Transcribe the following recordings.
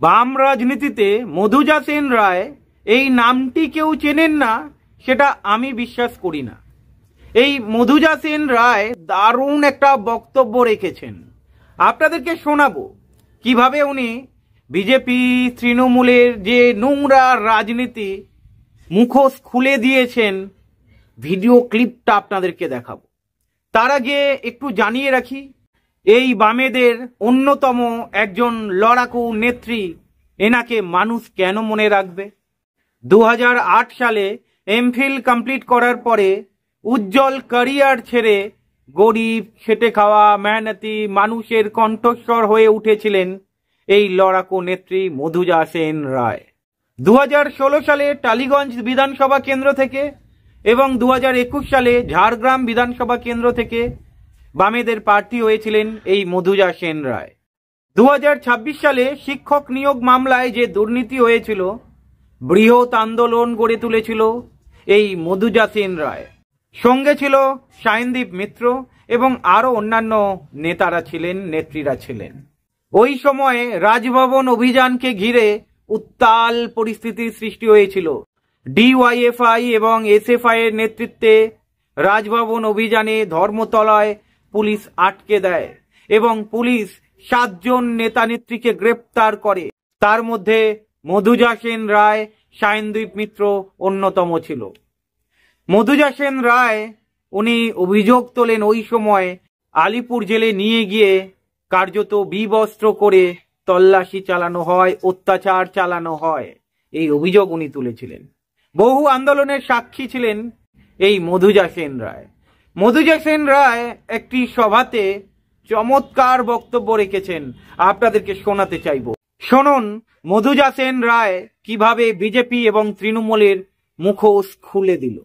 বাম রাজনীতিতে মধুজা সেন রায় এই নামটি কেউ চেনেন না সেটা আমি বিশ্বাস করি না। এই মধুজা সেন রায় দারুণ একটা বক্তব্য রেখেছেন, আপনাদেরকে শোনাবো কিভাবে উনি বিজেপি তৃণমূলের যে নোংরা রাজনীতি মুখোশ খুলে দিয়েছেন। ভিডিও ক্লিপটা আপনাদেরকে দেখাবো। তার আগে একটু জানিয়ে রাখি, এই বামেদের অন্যতম একজন লড়াকু নেত্রী, এনাকে মানুষ কেন মনে রাখবে? 2008 সালে এমফিল কমপ্লিট করার পরে উজ্জ্বল ক্যারিয়ার ছেড়ে গরিব খেটে খাওয়া মেহনতি মানুষের কণ্ঠস্বর হয়ে উঠেছিলেন এই লড়াকু নেত্রী মধুজা সেন রায়। 2016 সালে টালিগঞ্জ বিধানসভা কেন্দ্র থেকে এবং 2021 সালে ঝাড়গ্রাম বিধানসভা কেন্দ্র থেকে বামেদের প্রার্থী হয়েছিলেন এই মধুজা সেন রায়। 2026 সালে শিক্ষক নিয়োগ মামলায় যে দুর্নীতি হয়েছিল, বৃহৎ আন্দোলন গড়ে তুলেছিল এই মধুজা সেন রায়। সঙ্গে ছিল সায়নদীপ মিত্র এবং আরো অন্যান্য নেতারা ছিলেন, নেত্রীরা ছিলেন। ওই সময়ে রাজভবন অভিযানকে ঘিরে উত্তাল পরিস্থিতির সৃষ্টি হয়েছিল। ডিওয়াইএফআই এবং এসএফআই এর নেতৃত্বে রাজভবন অভিযানে ধর্মতলায় পুলিশ আটকে দেয় এবং পুলিশ 7 জন নেতা নেত্রীকে গ্রেপ্তার করে। তার মধ্যে মধুজা সেন রায়, সায়নদীপ মিত্র অন্যতম ছিল। মধুজা সেন রায় উনি অভিযোগ তোলেন ওই সময় আলিপুর জেলে নিয়ে গিয়ে কার্যত বিবস্ত্র করে তল্লাশি চালানো হয়, অত্যাচার চালানো হয়, এই অভিযোগ উনি তুলেছিলেন। বহু আন্দোলনের সাক্ষী ছিলেন এই মধুজা সেন রায়। মধুজা সেন রায় একটি সভাতে চমৎকার বক্তব্য রেখেছেন, আপনাদেরকে শোনাতে চাইব। শুনুন মধুজা সেন রায় কিভাবে বিজেপি এবং তৃণমূলের মুখোশ খুলে দিল।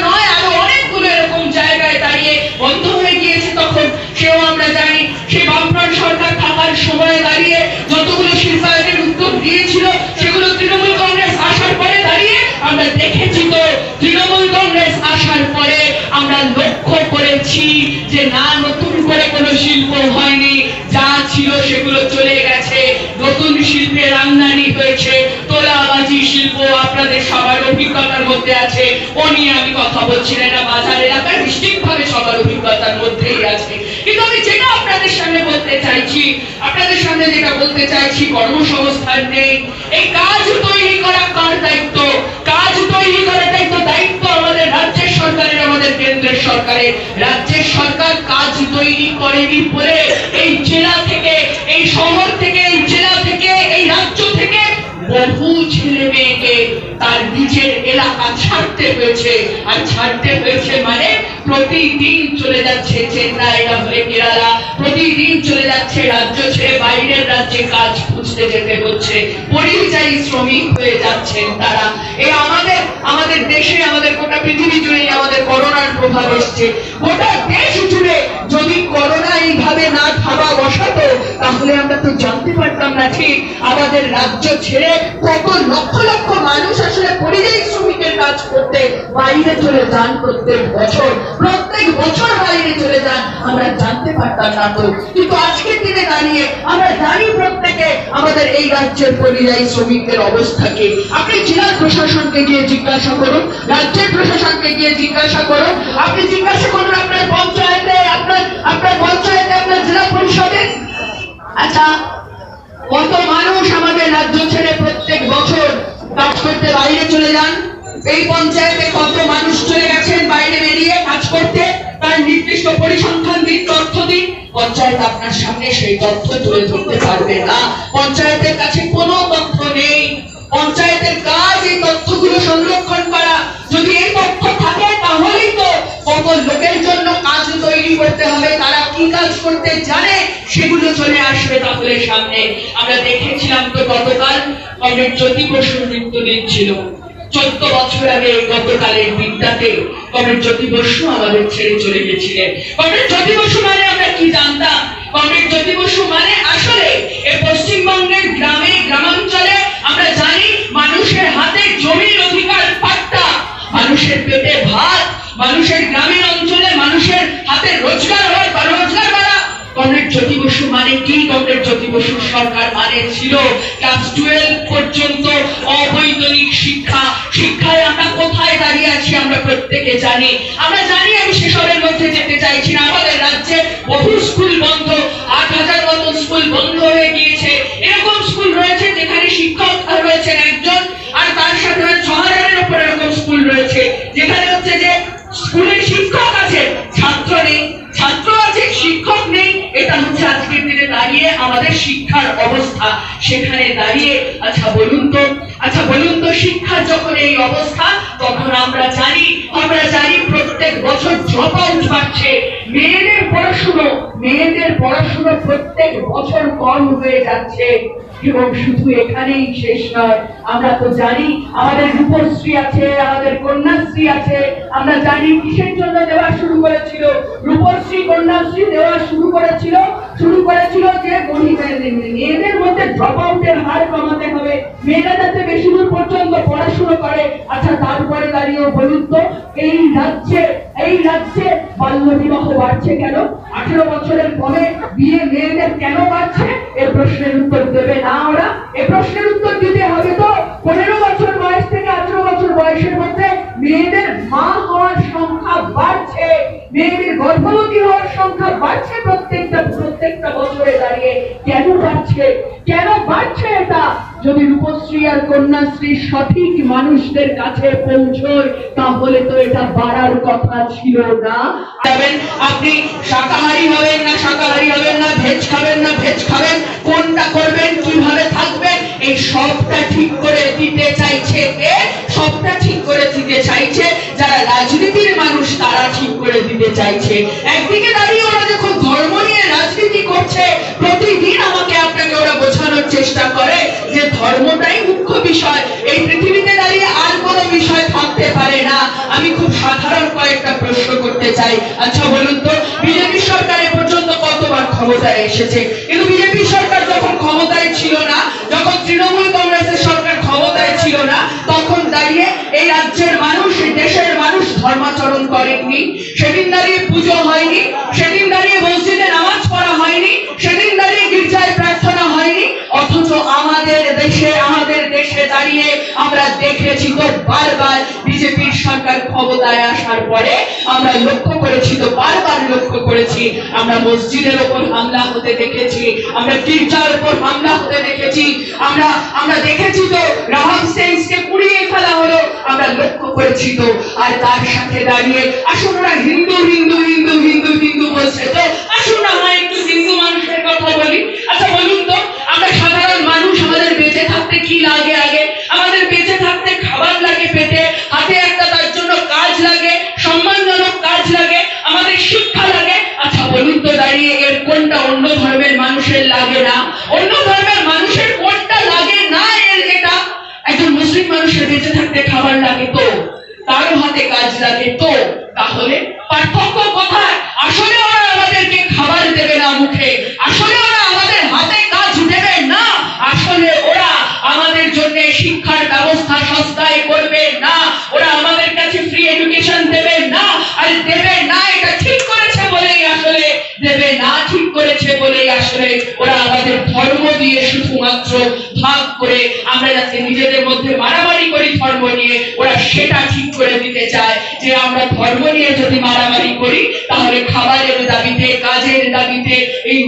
নয়, আরো অনেকগুলো এরকম জায়গায় দাঁড়িয়ে বন্ধ হয়ে গিয়েছে। তখন সেও আমরা জানি, সে বামফ্রন্ট সরকার থাকার সময় দাঁড়িয়ে যতগুলো শিল্পায়নের উদ্যোগ দিয়েছিল সেগুলো তৃণমূল কংগ্রেস আসার পরে দাঁড়িয়ে আমরা দেখেছি। তো তৃণমূল কংগ্রেস আসার পরে আমরা লক্ষ্য করেছি যে না, নতুন করে কোনো শিল্প হয়নি, যা ছিল সেগুলো চলে গেছে। নতুন শিল্পের আমদানি হয়েছে, তোলাবাজি শিল্প আপনাদের সবার অভিজ্ঞতার মধ্যে আছে, ও নিয়ে আমি কথা বলছি না, এটা বাজার এলাকার নিশ্চিতভাবে সবার অভিজ্ঞতার মধ্যেই আছে। কিন্তু আমি যেটা আপনাদের সামনে বলতে চাইছি, কর্মসংস্থান নেই। এই কাজ তৈরি করা কার দায়িত্ব? কাজ তৈরি করার দায়িত্ব আমাদের রাজ্যের সরকারের, আমাদের কেন্দ্রের সরকারের। রাজ্যের সরকার কাজ তৈরি করেনি বলে এই জেলা থেকে, এই শহর থেকে, এই জেলা থেকে, এই রাজ্য থেকে বহু ছেলে মেয়েকে তার নিজের এলাকা ছাড়তে হয়েছে। আর ছাড়তে হয়েছে মানে প্রতিদিন চলে যাচ্ছে চেন্নাই, না হলে কেরালা, প্রতিদিন চলে যাচ্ছে রাজ্য ছেড়ে বাইরের রাজ্যে কাজ খুঁজতে যেতে হচ্ছে। পরিযায়ী শ্রমিক হয়ে যাচ্ছেন তারা। এই আমাদের দেশে, আমাদের গোটা পৃথিবী জুড়ে আমাদের করোনার প্রভাব এসছে। গোটা দেশ জুড়ে যদি করোনা এইভাবে না থামা বসাতো তাহলে আমরা তো জানতে পারতাম না ঠিক আমাদের রাজ্য ছেড়ে কত লক্ষ লক্ষ মানুষ আসলে পরিযায়ী শ্রমিকের কাজ করতে বাইরে চলে যান। প্রত্যেক বছর বাইরে চলে যান, আমরা জানতে পারতাম না তো। কিন্তু আজকের দিনে দাঁড়িয়ে আমরা জানি প্রত্যেকে আমাদের এই রাজ্যের পরিযায়ী শ্রমিকদের অবস্থা কি। আপনি জেলা প্রশাসনকে গিয়ে জিজ্ঞাসা করুন, রাজ্যের প্রশাসনকে গিয়ে জিজ্ঞাসা করুন, আপনি জিজ্ঞাসা করুন আপনার পঞ্চায়েতে, আপনার জেলা পরিষদে, আচ্ছা কত মানুষ আমাদের রাজ্য ছেড়ে প্রত্যেক বছর কাজ করতে বাইরে চলে যান? এই পঞ্চায়েতে কত মানুষ চলে গেছেন বাইরে বেরিয়ে কাজ করতে? তার নির্দিষ্ট পরিসংখ্যান দিন, তথ্য দিন। পঞ্চায়েত আপনার সামনে সেই তথ্য তুলে ধরতে পারবে না। পঞ্চায়েতের কাছে কোনো তথ্য নেই। পঞ্চায়েতের কাজ এই তথ্যগুলো সংরক্ষণ করা। যদি এই তথ্য থাকে তাহলেই তো কত লোকের জন্য কাজ তৈরি করতে হবে, তারা কি কাজ করতে জানে সেগুলো চলে আসবে তাহলে সামনে। আমরা দেখেছিলাম তো গতকাল কমরেড জ্যোতি বসুর মৃত্যুদিন ছিল। 14 বছর আগে গতকালের দিনটাতে কমরেড জ্যোতি বসু আমাদের ছেড়ে চলে গেছিলেন। কমরেড জ্যোতি বসু মানে আমরা কি জানতাম? কমরেড জ্যোতি বসু মানে আসলে এই পশ্চিমবঙ্গের গ্রামে, গ্রামাঞ্চলে আমরা জানি মানুষের হাতে জমির অধিকার পাট্টা, মানুষের পেটে ভাত, মানুষের গ্রামীণ অঞ্চলে মানুষের হাতে রোজগার হয় বা রোজগার বাড়া। কমরেড জ্যোতি বসু মানে কি? কমরেড জ্যোতি বসু সরকার মানে ছিল ক্লাস 12 পর্যন্ত অবৈতনিক শিক্ষা। শিক্ষায় আমরা কোথায় দাঁড়িয়ে আছি আমরা প্রত্যেকে জানি। আমরা জানি, আমি সেসবের মধ্যে যেতে চাইছি না। আমাদের রাজ্যে বহু স্কুল বন্ধ, 8,000 মতো স্কুল বন্ধ হয়ে গিয়েছে। এরকম স্কুল রয়েছে যেখানে শিক্ষক রয়েছেন একজন, আর তার সাথে 6,000-এর উপর এরকম স্কুল রয়েছে যেখানে হচ্ছে যে স্কুলের শিক্ষক আছে, ছাত্র নেই, ছাত্র আছে, শিক্ষক নেই। এটা হচ্ছে আজকের দিনে দাঁড়িয়ে আমাদের শিক্ষার অবস্থা। সেখানে দাঁড়িয়ে আচ্ছা বলুন তো শিক্ষার যখন এই অবস্থা, তখন আমরা জানি প্রত্যেক বছর ড্রপ আউট বাড়ছে। মেয়েদের পড়াশুনো প্রত্যেক বছর কম হয়ে যাচ্ছে। এবং শুধু এখানেই শেষ নয়, আমরা তো জানি আমাদের রূপশ্রী আছে, আমাদের কন্যাশ্রী আছে। আমরা জানি কিসের জন্য দেওয়া শুরু করেছিল রূপশ্রী, কন্যাশ্রী দেওয়া শুরু করেছিল যে মেয়েদের মধ্যে ড্রপ আউটের হার কমাতে হবে, মেয়েরা যাতে বেশি দূর পর্যন্ত পড়াশুনো করে। আচ্ছা, তারপরে দাঁড়িয়েও বলুন তো এই রাজ্যে বাল্য বিবাহ বাড়ছে কেন? 18 বছরের কমে বিয়ে মেয়েদের কেন বাড়ছে? এর প্রশ্নের উত্তর দেবে না ওরা। এই প্রশ্নের উত্তর দিতে হবে তো 15 বছর বয়স থেকে 18 বছর বয়সের মধ্যে মেয়েদের মা হওয়ার সংখ্যা বাড়ছে, মেয়েদের গর্ভবতী হওয়ার সংখ্যা বাড়ছে প্রত্যেকটা বছরে দাঁড়িয়ে। কেন বাড়ছে এটা? যদি রূপশ্রী আর কন্যাশ্রী সঠিক মানুষদের কাছে পৌঁছয়, তাহলে তো এটা বাড়ার কথা ছিল না। আপনি শাকাহারী হবেন না, ভেজ খাবেন, কোনটা করবেন, কিভাবে থাকবেন, এই সবটা ঠিক করে দিতে চাইছে যারা রাজনীতির মানুষ, তারা ঠিক করে দিতে চাইছে। একদিকে দাঁড়িয়ে ওরা যখন ধর্ম নিয়ে রাজনীতি করছে, প্রতিদিন আপনাকে ওরা বোঝানোর চেষ্টা করে যে ধর্মটাই মুখ্য বিষয়, এই পৃথিবীতে দাঁড়িয়ে আর কোনো বিষয় থাকতে পারে না। আমি খুব সাধারণ কয়েকটা প্রশ্ন করতে চাই। আচ্ছা বলুন তো, বিজেপি সরকার এ পর্যন্ত কতবার ক্ষমতায় এসেছে? কিন্তু বিজেপি সরকার যখন ক্ষমতায় ছিল না, যখন তৃণমূল কংগ্রেসের সরকার ক্ষমতায় ছিল না, তখন দাঁড়িয়ে এই রাজ্যের মানুষ, দেশের মানুষ ধর্মাচরণ করেননি। সেদিন দাঁড়িয়ে পুজো হয়নি, সেদিন দাঁড়িয়ে মসজিদে নামাজ পড়া হয়নি, সেদিন দাঁড়িয়ে গির্জায় প্রার্থনা হয়নি। অথচ আমাদের দেশে দাঁড়িয়ে আমরা দেখেছি তো বারবার বিজেপির সরকার ক্ষমতায় আসার পরে আমরা বারবার লক্ষ্য করেছি, আমরা মসজিদের উপর হামলা হতে দেখেছি, আমরা গির্জার উপর হামলা হতে দেখেছি, আমরা দেখেছি তো রাহাম সেন্সকে পুড়িয়ে ফেলা হলো, আমরা লক্ষ্য করেছি তো। আর তার সাথে দাঁড়িয়ে আসুন, ওরা হিন্দু বলছে, তো আসুন না হয় একটু হিন্দু মানুষের কথা বলি। আচ্ছা বলুন তো, আমরা সাধারণ মানুষ, আমাদের বেঁচে থাকতে কি লাগে? আগে আমাদের বেঁচে থাকতে খাবার লাগে পেটে, হাতে একটা তার জন্য কাজ লাগে, সম্মানজনক কাজ লাগে, আমাদের শিক্ষা লাগে। আচ্ছা বলুন তো দাঁড়িয়ে এর কোনটা অন্য ধর্মের মানুষের লাগে না? অন্য ধর্মের মানুষের কোনটা লাগে না এর? এটা একজন মুসলিম মানুষের বেঁচে থাকতে খাবার লাগে তো, তারও হাতে কাজ লাগে তো, তাহলে পার্থক্য কোথায়? আসলে ওরা আমাদেরকে খাবার দেবে না মুখে, আসলে ওরা আমাদের হাতে কাজ দেবে না, আসলে ওরা আমাদের জন্য শিক্ষার ব্যবস্থা সস্তায় করবে না, ওরা আমাদের কাছে ফ্রি এডুকেশন দেবে না। আর দেবে না এটা ঠিক করেছে বলেই আসলে দেবে না, ঠিক করেছে বলেই আসলে ওরা আমাদের ধর্ম দিয়ে শুধুমাত্র ভাগ করে আমরা যাতে নিজেদের মধ্যে মারামারি করি ধর্ম নিয়ে, ওরা সেটা ঠিক করে দিতে চায় যে আমরা ধর্ম নিয়ে যদি মারামারি করি তাহলে খাবারের দাবিতে, কাজের দাবিতে, এই